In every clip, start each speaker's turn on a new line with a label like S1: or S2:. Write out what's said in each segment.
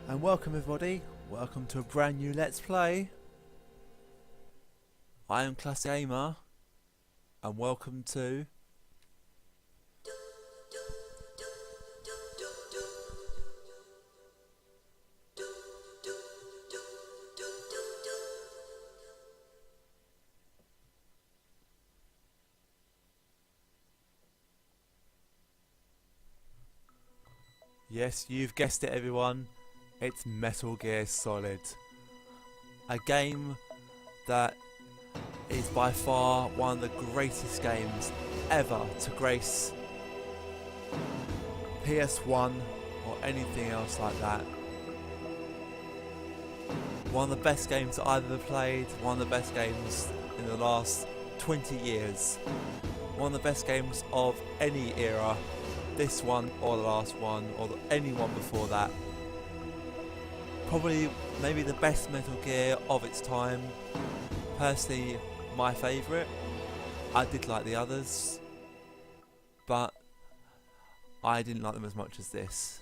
S1: And welcome everybody, welcome to a brand new Let's Play. I am Classic Gamer, and welcome to... Yes, you've guessed it everyone. It's Metal Gear Solid. A game that is by far one of the greatest games ever to grace PS1 or anything else like that. One of the best games I've ever played, one of the best games in the last 20 years. One of the best games of any era. This one or the last one or any one before that. Probably maybe the best Metal Gear of its time. Personally, my favourite. I did like the others, but I didn't like them as much as this.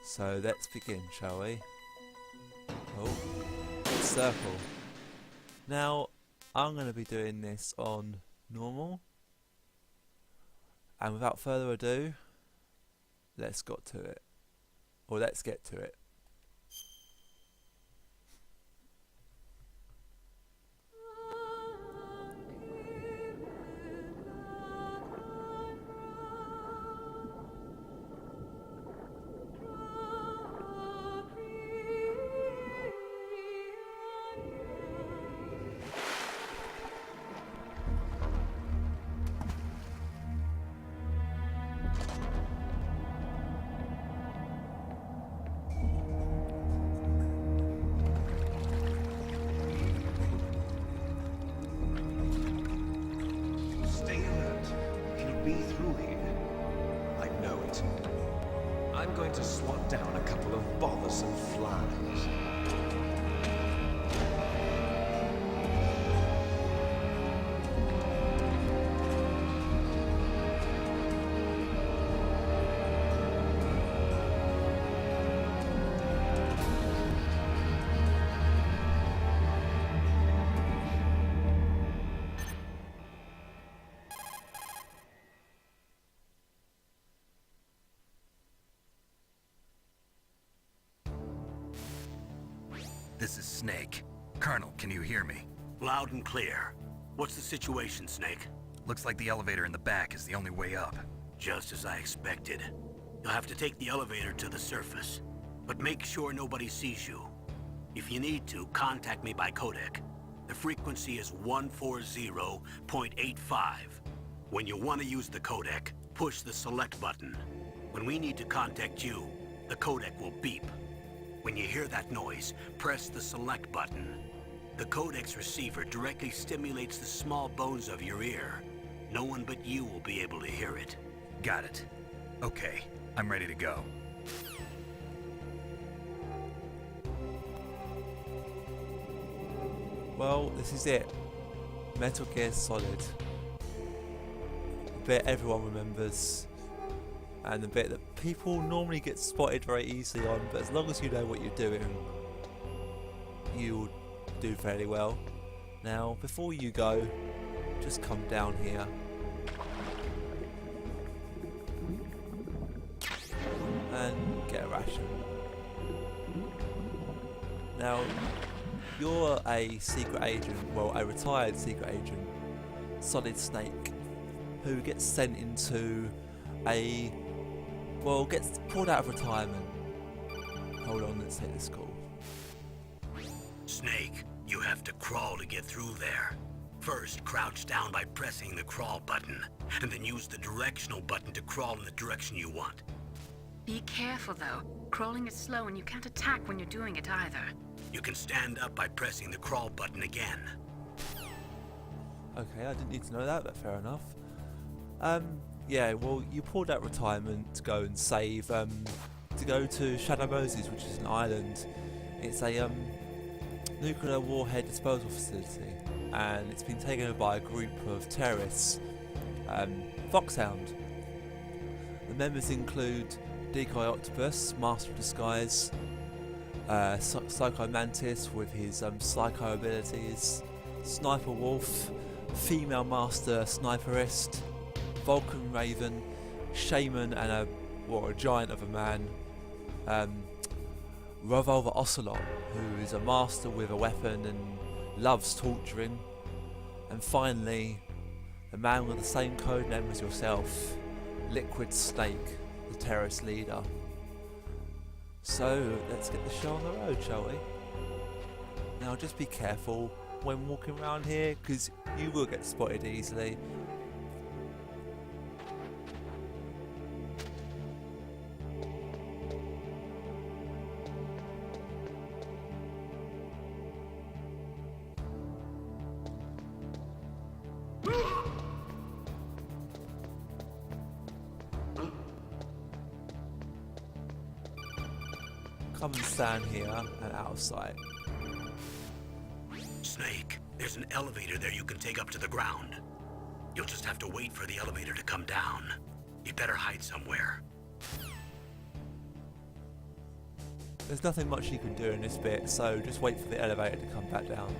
S1: So let's begin, shall we? Oh, circle. Now, I'm going to be doing this on normal. And without further ado, let's get to it. Or let's get to it.
S2: I'm going to swat down a couple of bothersome flies.
S3: This is Snake. Colonel, can you hear me?
S4: Loud and clear. What's the situation, Snake?
S3: Looks like the elevator in the back is the only way up.
S4: Just as I expected. You'll have to take the elevator to the surface. But make sure nobody sees you. If you need to, contact me by codec. The frequency is 140.85. When you want to use the codec, push the select button. When we need to contact you, the codec will beep. When you hear that noise, press the select button. The codec's receiver directly stimulates the small bones of your ear. No one but you will be able to hear it.
S3: Got it. Okay, I'm ready to go.
S1: Well, this is it. Metal Gear Solid. The bit everyone remembers. And the bit that people normally get spotted very easily on, but as long as you know what you're doing, you'll do fairly well. Now, before you go, just come down here. And get a ration. Now, you're a secret agent, well, a retired secret agent, Solid Snake, who gets sent into gets pulled out of retirement. Hold on, let's take this call.
S4: Snake, you have to crawl to get through there. First, crouch down by pressing the crawl button, and then use the directional button to crawl in the direction you want.
S5: Be careful though. Crawling is slow and you can't attack when you're doing it either.
S4: You can stand up by pressing the crawl button again.
S1: Okay, I didn't need to know that, but fair enough. Yeah, well, you pulled out retirement to go and save, to go to Shadow Moses, which is an island. It's a nuclear warhead disposal facility, and it's been taken over by a group of terrorists. Foxhound. The members include Decoy Octopus, Master of Disguise, Psycho Mantis with his psycho abilities, Sniper Wolf, Female Master Sniperist, Vulcan Raven, Shaman and a giant of a man, Revolver Ocelot, who is a master with a weapon and loves torturing, and finally, the man with the same code name as yourself, Liquid Snake, the terrorist leader. So, let's get the show on the road, shall we? Now, just be careful when walking around here, because you will get spotted easily. Come and stand here and out of sight.
S4: Snake, there's an elevator there you can take up to the ground. You'll just have to wait for the elevator to come down. You'd better hide somewhere.
S1: There's nothing much you can do in this bit, so just wait for the elevator to come back down.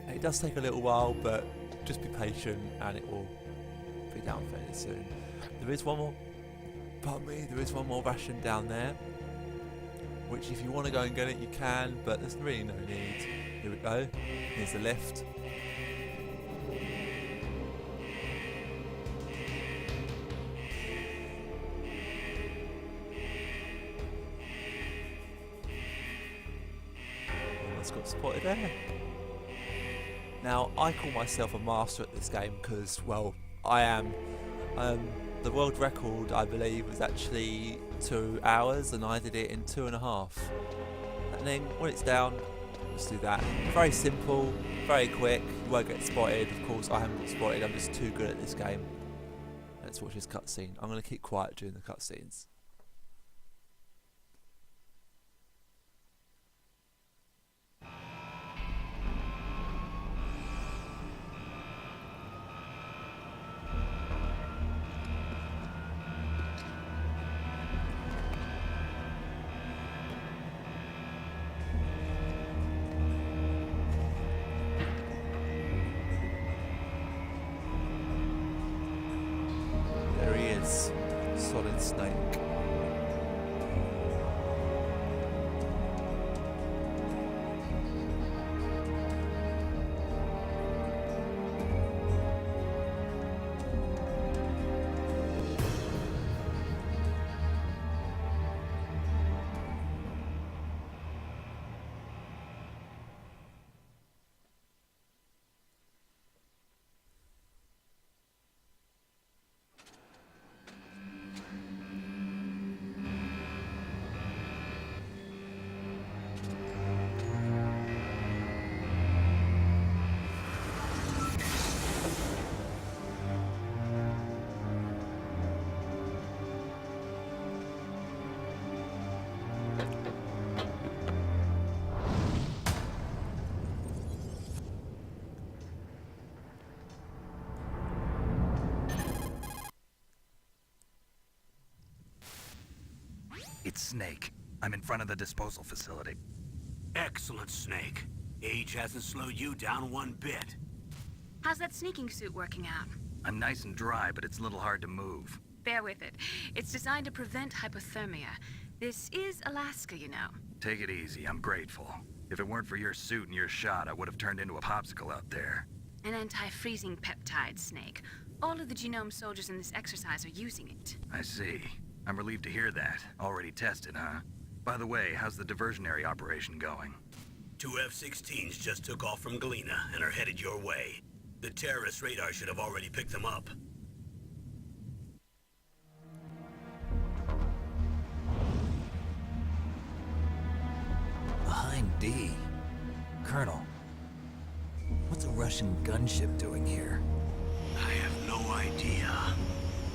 S1: It does take a little while, but just be patient and it will be down fairly soon. There is one more ration down there, which if you want to go and get it you can, but there's really no need. Here we go, here's the lift. Almost got spotted there. Now I call myself a master at this game because, well, I am. The world record, I believe, was actually 2 hours, and I did it in 2.5. And then when it's down, let's do that. Very simple, very quick. You won't get spotted. Of course, I haven't got spotted. I'm just too good at this game. Let's watch this cutscene. I'm going to keep quiet during the cutscenes. Solid Snake.
S3: It's Snake. I'm in front of the disposal facility.
S4: Excellent, Snake. Age hasn't slowed you down one bit.
S5: How's that sneaking suit working out?
S3: I'm nice and dry, but it's a little hard to move.
S5: Bear with it. It's designed to prevent hypothermia. This is Alaska, you know.
S3: Take it easy, I'm grateful. If it weren't for your suit and your shot, I would have turned into a popsicle out there.
S5: An anti-freezing peptide, Snake. All of the genome soldiers in this exercise are using it.
S3: I see. I'm relieved to hear that. Already tested, huh? By the way, how's the diversionary operation going?
S4: 2 F-16s just took off from Galena and are headed your way. The terrorist radar should have already picked them up.
S6: Behind D. Colonel, what's a Russian gunship doing here?
S4: I have no idea.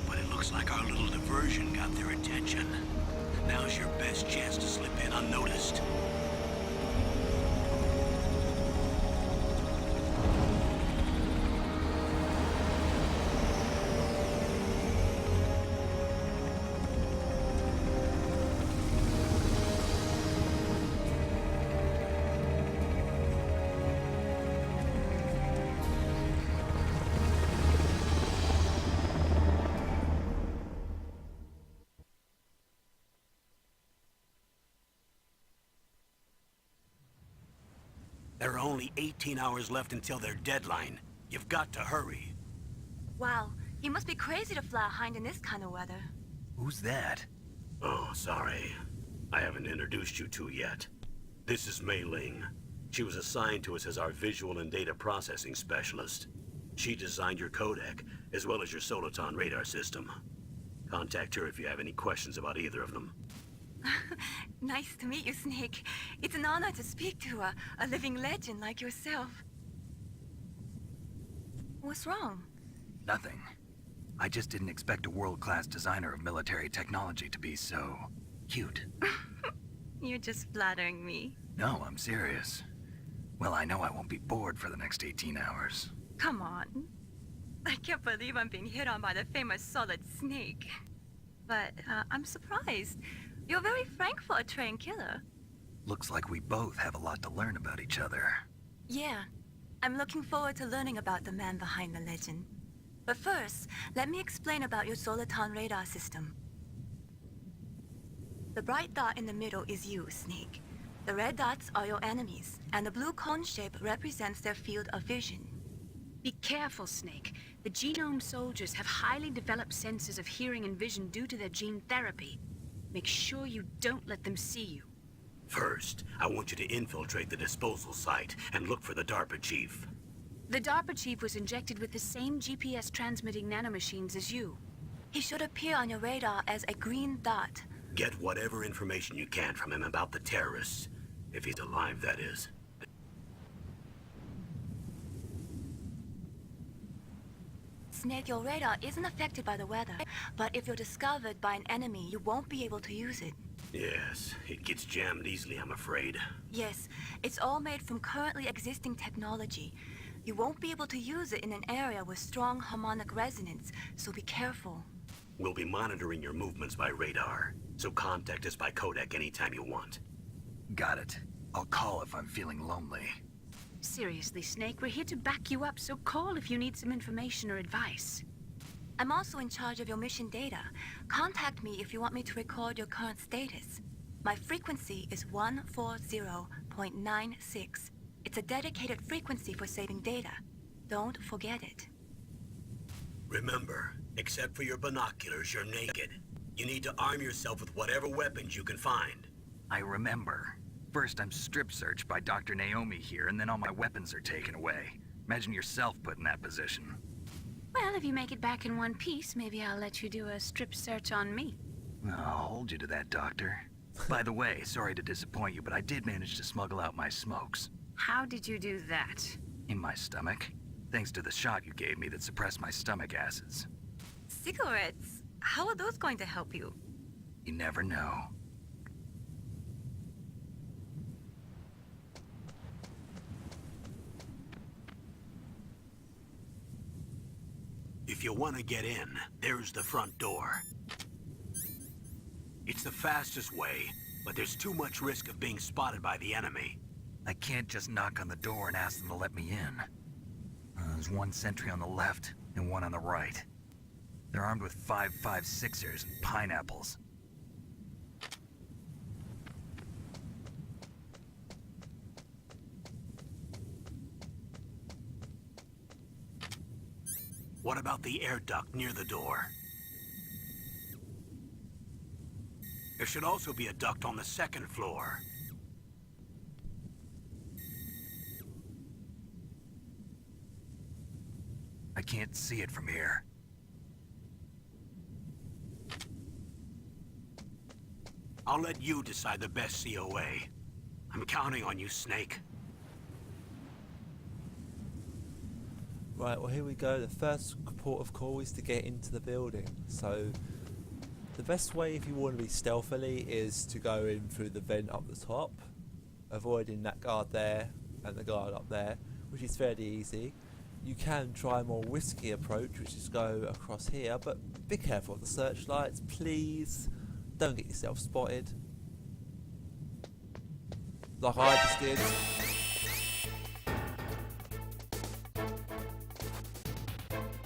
S4: But it looks like our little diversion got their attention. Now's your best chance to slip in unnoticed. There are only 18 hours left until their deadline. You've got to hurry.
S7: Wow, you must be crazy to fly a hind in this kind of weather.
S3: Who's that?
S4: Oh, sorry. I haven't introduced you to yet. This is Mei Ling. She was assigned to us as our visual and data processing specialist. She designed your codec, as well as your Soliton radar system. Contact her if you have any questions about either of them.
S7: Nice to meet you, Snake. It's an honor to speak to a living legend like yourself. What's wrong?
S3: Nothing. I just didn't expect a world-class designer of military technology to be so cute.
S7: You're just flattering me.
S3: No, I'm serious. Well, I know I won't be bored for the next 18 hours.
S7: Come on. I can't believe I'm being hit on by the famous Solid Snake. But I'm surprised. You're very frank for a trained killer.
S3: Looks like we both have a lot to learn about each other.
S7: Yeah. I'm looking forward to learning about the man behind the legend. But first, let me explain about your Soliton radar system. The bright dot in the middle is you, Snake. The red dots are your enemies, and the blue cone shape represents their field of vision.
S5: Be careful, Snake. The genome soldiers have highly developed senses of hearing and vision due to their gene therapy. Make sure you don't let them see you.
S4: First, I want you to infiltrate the disposal site and look for the DARPA chief.
S5: The DARPA chief was injected with the same GPS transmitting nanomachines as you.
S7: He should appear on your radar as a green dot.
S4: Get whatever information you can from him about the terrorists. If he's alive, that is.
S7: Snake, your radar isn't affected by the weather, but if you're discovered by an enemy, you won't be able to use it.
S4: Yes, it gets jammed easily, I'm afraid.
S7: Yes, it's all made from currently existing technology. You won't be able to use it in an area with strong harmonic resonance, so be careful.
S4: We'll be monitoring your movements by radar, so contact us by codec anytime you want.
S3: Got it. I'll call if I'm feeling lonely.
S5: Seriously, Snake, we're here to back you up, so call if you need some information or advice.
S7: I'm also in charge of your mission data. Contact me if you want me to record your current status. My frequency is 140.96. It's a dedicated frequency for saving data. Don't forget it.
S4: Remember, except for your binoculars, you're naked. You need to arm yourself with whatever weapons you can find.
S3: I remember. First, I'm strip-searched by Dr. Naomi here, and then all my weapons are taken away. Imagine yourself put in that position.
S5: Well, if you make it back in one piece, maybe I'll let you do a strip search on me.
S3: I'll hold you to that, Doctor. By the way, sorry to disappoint you, but I did manage to smuggle out my smokes.
S5: How did you do that?
S3: In my stomach. Thanks to the shot you gave me that suppressed my stomach acids.
S7: Cigarettes? How are those going to help you?
S3: You never know.
S4: If you want to get in, there's the front door. It's the fastest way, but there's too much risk of being spotted by the enemy.
S3: I can't just knock on the door and ask them to let me in. There's one sentry on the left and one on the right. They're armed with 5.56ers and pineapples.
S4: What about the air duct near the door? There should also be a duct on the second floor.
S3: I can't see it from here.
S4: I'll let you decide the best COA. I'm counting on you, Snake.
S1: Right, well here we go. The first port of call is to get into the building. So the best way if you want to be stealthily is to go in through the vent up the top, avoiding that guard there and the guard up there, which is fairly easy. You can try a more risky approach, which is go across here, but be careful of the searchlights, please. Don't get yourself spotted. Like I just did.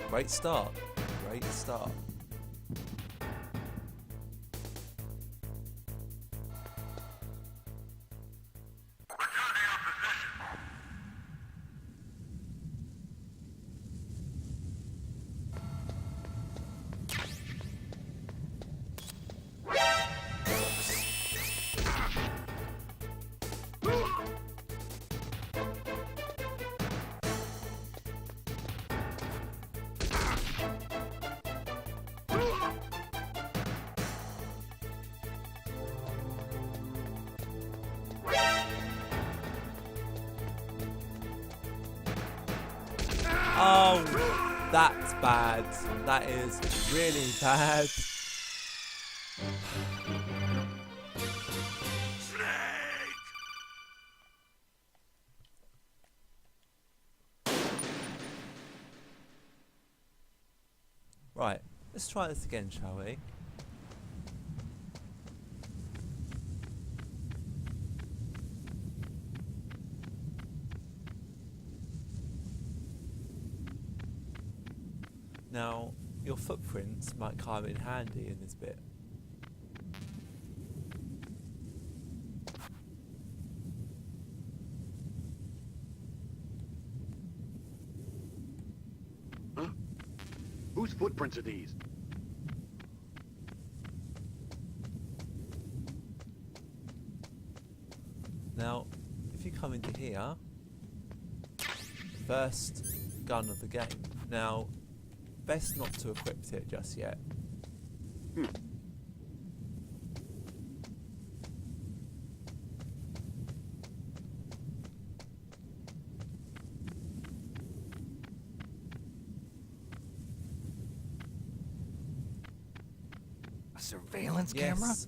S1: Great start. Great start. Oh, that's bad. That is really bad. Right, let's try this again, shall we? Now, your footprints might come in handy in this bit.
S8: Huh? Whose footprints are these?
S1: Now, if you come into here, first gun of the game. Now, best not to equip it just yet.
S3: A surveillance camera?
S1: Yes,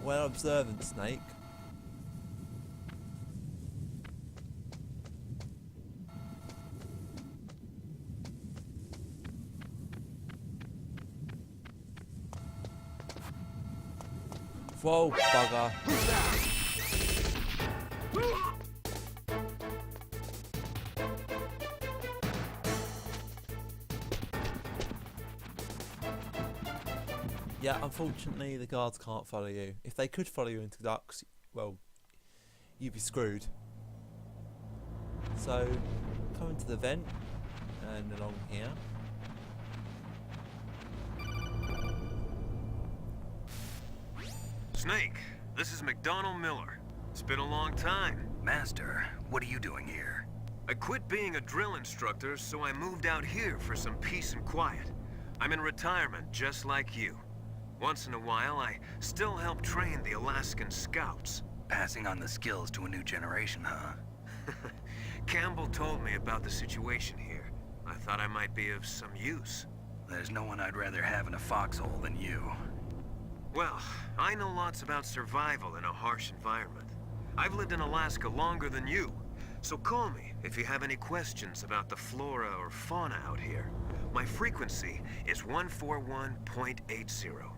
S1: well observant, Snake. Whoa, bugger. Yeah, unfortunately the guards can't follow you. If they could follow you into ducks, well, you'd be screwed. So, come into the vent and along here.
S9: Snake, this is McDonald Miller. It's been a long time.
S3: Master, what are you doing here?
S9: I quit being a drill instructor, so I moved out here for some peace and quiet. I'm in retirement, just like you. Once in a while, I still help train the Alaskan Scouts.
S3: Passing on the skills to a new generation, huh?
S9: Campbell told me about the situation here. I thought I might be of some use.
S3: There's no one I'd rather have in a foxhole than you.
S9: Well, I know lots about survival in a harsh environment. I've lived in Alaska longer than you, so call me if you have any questions about the flora or fauna out here. My frequency is 141.80.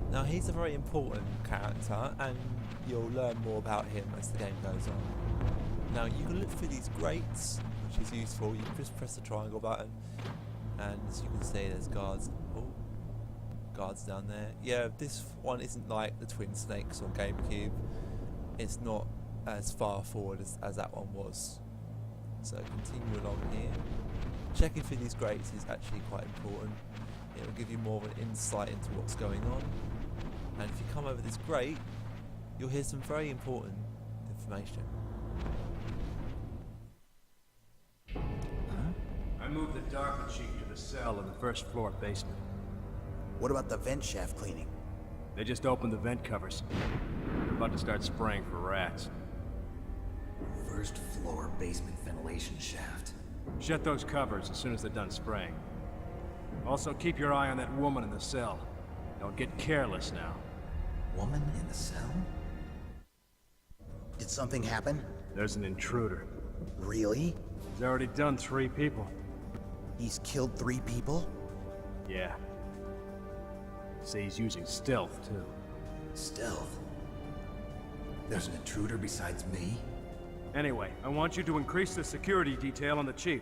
S1: Now he's a very important character and you'll learn more about him as the game goes on. Now you can look through these grates, which is useful. You can just press the triangle button and as you can see there's guards. Oh, guards down there. Yeah, this one isn't like the Twin Snakes or GameCube. It's not as far forward as that one was. So continue along here. Checking through these grates is actually quite important. It will give you more of an insight into what's going on. And if you come over this grate, you'll hear some very important information.
S10: I moved the Darker Chief to the cell in the first floor basement.
S11: What about the vent shaft cleaning?
S10: They just opened the vent covers. They're about to start spraying for rats.
S6: First floor basement ventilation shaft.
S10: Shut those covers as soon as they're done spraying. Also, keep your eye on that woman in the cell. Don't get careless now.
S6: Woman in the cell?
S11: Did something happen?
S10: There's an intruder.
S11: Really?
S10: He's already done 3 people.
S11: He's killed 3 people?
S10: Yeah. Say he's using stealth, too.
S6: Stealth? There's an intruder besides me?
S10: Anyway, I want you to increase the security detail on the Chief.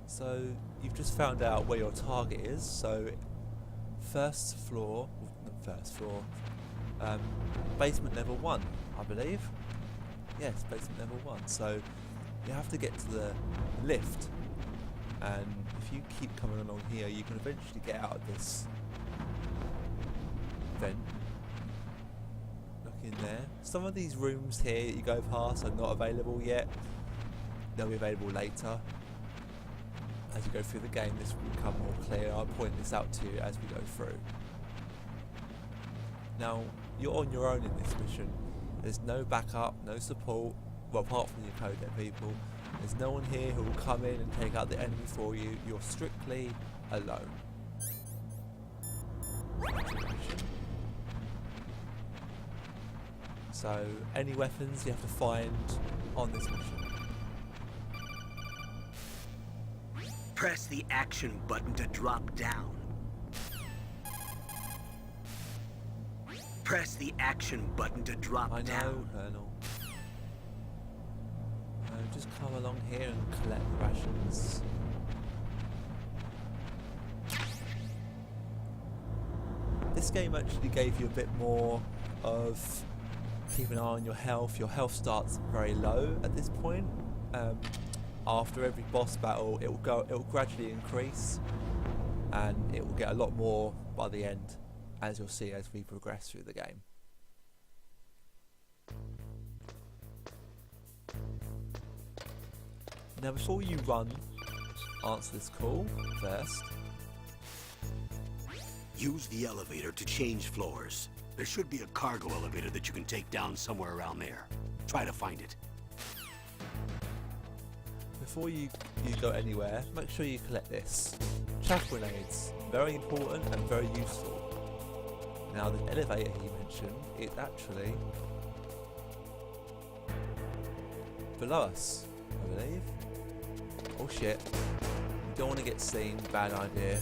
S1: So you've just found out where your target is. So first floor, not first floor, basement level 1, I believe. Yes, basement level 1. So you have to get to the lift, and if you keep coming along here, you can eventually get out of this vent. Look in there. Some of these rooms here that you go past are not available yet. They'll be available later. As you go through the game, this will become more clear. I'll point this out to you as we go through. Now, you're on your own in this mission, There's no backup, no support, well, apart from your codec people. There's no one here who will come in and take out the enemy for you. You're strictly alone. So, any weapons you have to find on this mission.
S4: Press the action button to drop down. Press the action button to drop
S1: I know,
S4: down.
S1: Colonel. Just come along here and collect the rations. This game actually gave you a bit more of keep an eye on your health. Your health starts very low at this point. After every boss battle, it will gradually increase, and it will get a lot more by the end, as you'll see as we progress through the game. Now, before you run, answer this call first.
S4: Use the elevator to change floors. There should be a cargo elevator that you can take down somewhere around there. Try to find it.
S1: Before you go anywhere, make sure you collect this. Chaff grenades, very important and very useful. Now, the elevator he mentioned is actually below us, I believe. Oh shit, you don't want to get seen, bad idea.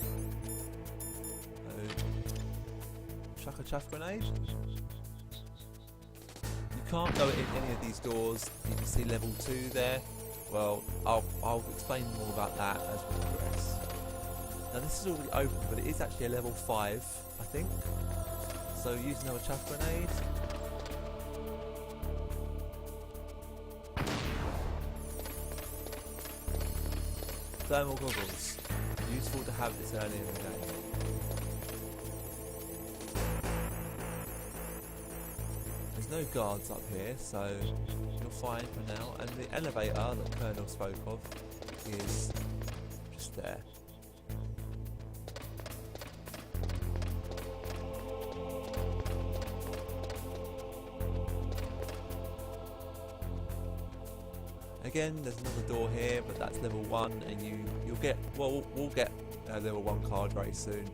S1: Chuck a chaff grenade. You can't go in any of these doors. You can see level 2 there. Well, I'll explain more about that as we progress. Now this is already open, but it is actually a level 5, I think. So use another chaff grenade. Thermal goggles. Useful to have this early in the game. There's no guards up here, so you're fine for now. And the elevator that Colonel spoke of is just there. Again, there's another door here, but that's level 1, and you'll get, well, we'll get a level 1 card very soon.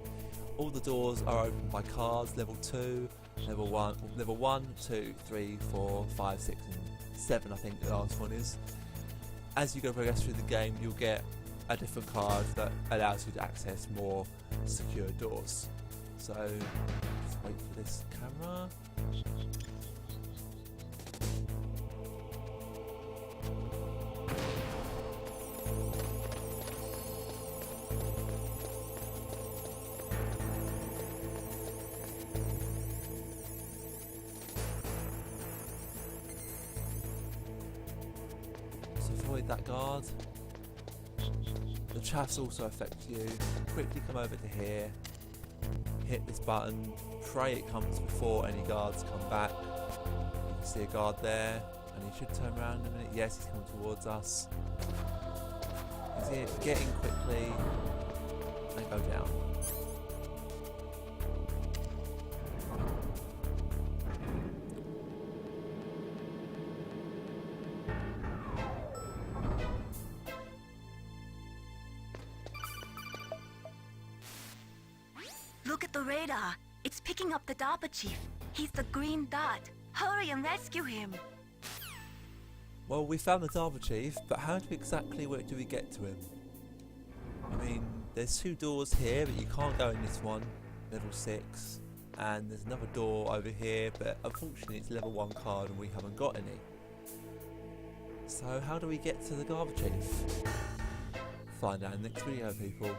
S1: All the doors are opened by cards. Level 2, level 1, 2, 3, 4, 5, 6, and 7. I think the last one is. As you go progress through the game, you'll get a different card that allows you to access more secure doors. So just wait for this camera. Avoid that guard. The chaffs also affect you. Quickly come over to here. Hit this button. Pray it comes before any guards come back. You can see a guard there, and he should turn around in a minute. Yes, he's coming towards us. He's here. Get in quickly and go down.
S7: Look at the radar. It's picking up the DARPA chief. He's the green dot. Hurry and rescue him.
S1: Well, we found the DARPA chief, but how exactly do we get to him? I mean, there's 2 doors here, but you can't go in this one, level 6. And there's another door over here, but unfortunately it's level 1 card and we haven't got any. So how do we get to the DARPA chief? Find out in the next video, people.